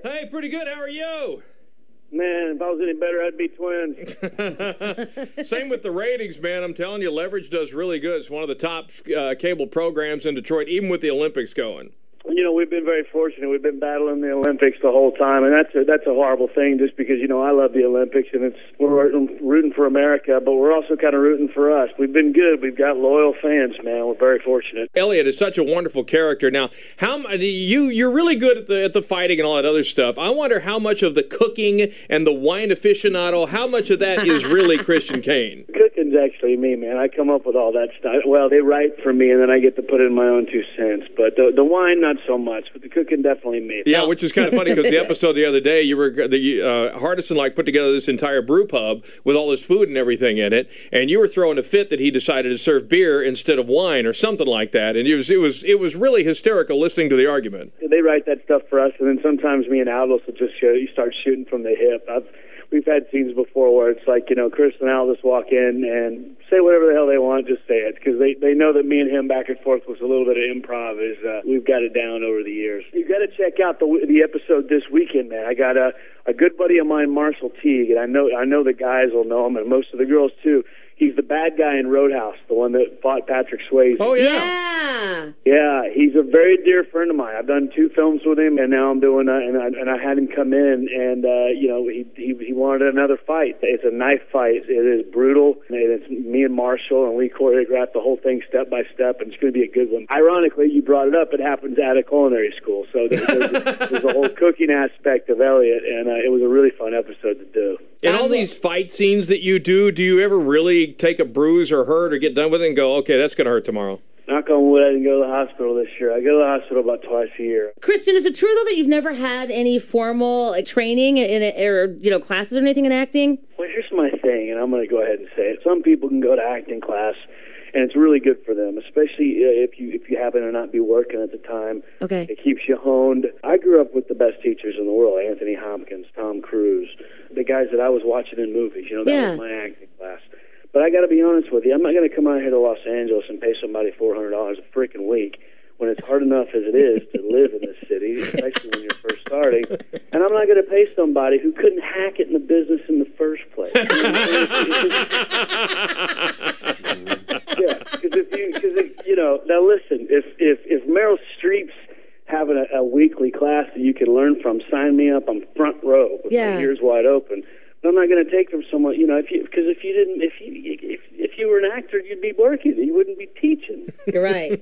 Hey, pretty good. How are you? Man, if I was any better, I'd be twins. Same with the ratings, man. I'm telling you, Leverage does really good. It's one of the top cable programs in Detroit, even with the Olympics going. You know, we've been very fortunate. We've been battling the Olympics the whole time, and that's a horrible thing just because, you know, I love the Olympics, and we're rooting for America, but we're also kind of rooting for us. We've been good. We've got loyal fans, man. We're very fortunate. Elliot is such a wonderful character. Now, you're really good at the fighting and all that other stuff. I wonder how much of the cooking and the wine aficionado, how much of that is really Christian Kane? Cooking's actually me, man. I come up with all that stuff. Well, they write for me, and then I get to put in my own 2 cents. But the wine, not so much, but the cooking definitely me. Yeah, which is kind of funny because the episode the other day, Hardison put together this entire brew pub with all this food and everything in it, and you were throwing a fit that he decided to serve beer instead of wine or something like that, and it was really hysterical listening to the argument. They write that stuff for us, and then sometimes me and Aldous will just you start shooting from the hip. We've had scenes before where it's like, you know, Chris and Aldous walk in and say whatever the hell they want, just say it, because they know that me and him back and forth was a little bit of improv. We've got it down over the years. You've got to check out the episode this weekend, man. I got a good buddy of mine, Marshall Teague, and I know the guys will know him, and most of the girls too. He's the bad guy in Roadhouse, the one that fought Patrick Swayze. Oh, yeah. Yeah, he's a very dear friend of mine. I've done 2 films with him, and now I'm doing and I had him come in, and you know, he wanted another fight. It's a knife fight. It is brutal, and it's me and Marshall, and we choreographed the whole thing step by step, and it's going to be a good one. Ironically, you brought it up. It happens at a culinary school, so there's a whole cooking aspect of Elliot, and it was a really fun episode to do. In all these fight scenes that you do you ever really take a bruise or hurt or get done with it and go, okay, that's going to hurt tomorrow? Knock on wood, I didn't go to the hospital this year. I go to the hospital about twice a year. Christian, is it true, though, that you've never had any formal training in it, or, you know, classes or anything in acting? Well, here's my thing, and I'm going to go ahead and say it. Some people can go to acting class, and it's really good for them, especially if you happen to not be working at the time. Okay. It keeps you honed. I grew up with the best teachers in the world, Anthony Hopkins, Tom Cruise, the guys that I was watching in movies. You know, that was my acting class. But I got to be honest with you, I'm not going to come out here to Los Angeles and pay somebody $400 a freaking week when it's hard enough as it is to live in this city, especially when you're first starting. And I'm not going to pay somebody who couldn't hack it in the business in the first place. Yeah, because you know, now listen, if Meryl Streep's having a weekly class that you can learn from, sign me up. I'm front row with my ears wide open. But I'm not going to take from someone, you know, if you were an actor, you'd be working. You wouldn't be teaching. You're right.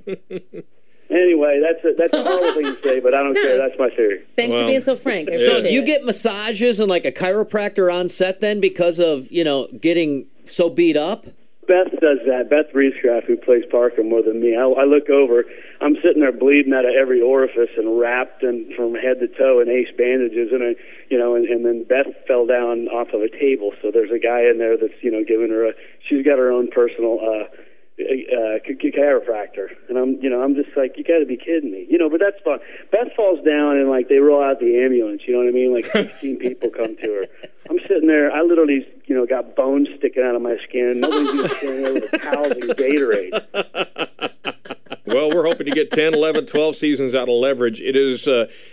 Anyway, that's a horrible thing to say, but I don't care. That's my theory. Thanks for being so frank. So you get massages and like a chiropractor on set then because of, you know, getting so beat up? Beth does that. Beth Reescraft, who plays Parker more than me. I look over. I'm sitting there bleeding out of every orifice and wrapped and from head to toe in ace bandages, and and then Beth fell down off of a table. So there's a guy in there that's giving her she's got her own personal chiropractor, and I'm just like, you got to be kidding me, But that's fun. Beth falls down and like they roll out the ambulance. You know what I mean? Like 16 people come to her. I'm sitting there. I literally, got bones sticking out of my skin. Nobody's even standing there with towels and Gatorade. Well, we're hoping to get 10, 11, 12 seasons out of Leverage. It is,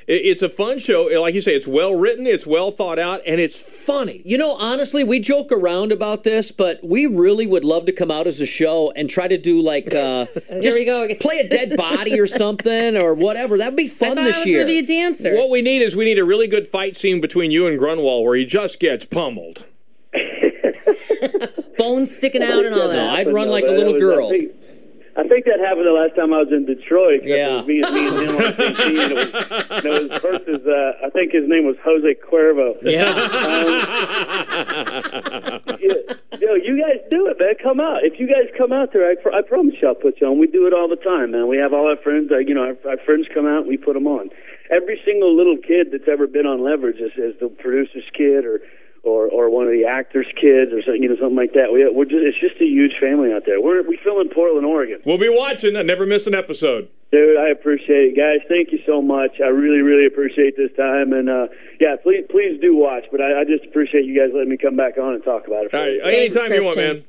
it's a fun show. Like you say, it's well written, it's well thought out, and it's funny. Honestly, we joke around about this, but we really would love to come out as a show and try to do like, here we go again. Play a dead body or something or whatever. That'd be fun this year. I was going to be a dancer. What we need is a really good fight scene between you and Grunwald where he just gets pummeled. Bones sticking out and all that. No, I'd run like a little girl. I think that happened the last time I was in Detroit. Yeah. It was me and him on TV, and it was versus, I think his name was Jose Cuervo. Yeah. You guys do it, man. Come out. If you guys come out there, I promise you I'll put you on. We do it all the time, man. We have all our friends, our friends come out and we put them on. Every single little kid that's ever been on Leverage is the producer's kid or one of the actors' kids or something like that. It's just a huge family out there. We film in Portland, Oregon. We'll be watching. I never miss an episode. Dude, I appreciate it, guys. Thank you so much. I really, really appreciate this time. And please do watch. But I just appreciate you guys letting me come back on and talk about it. All right, anytime you want, man.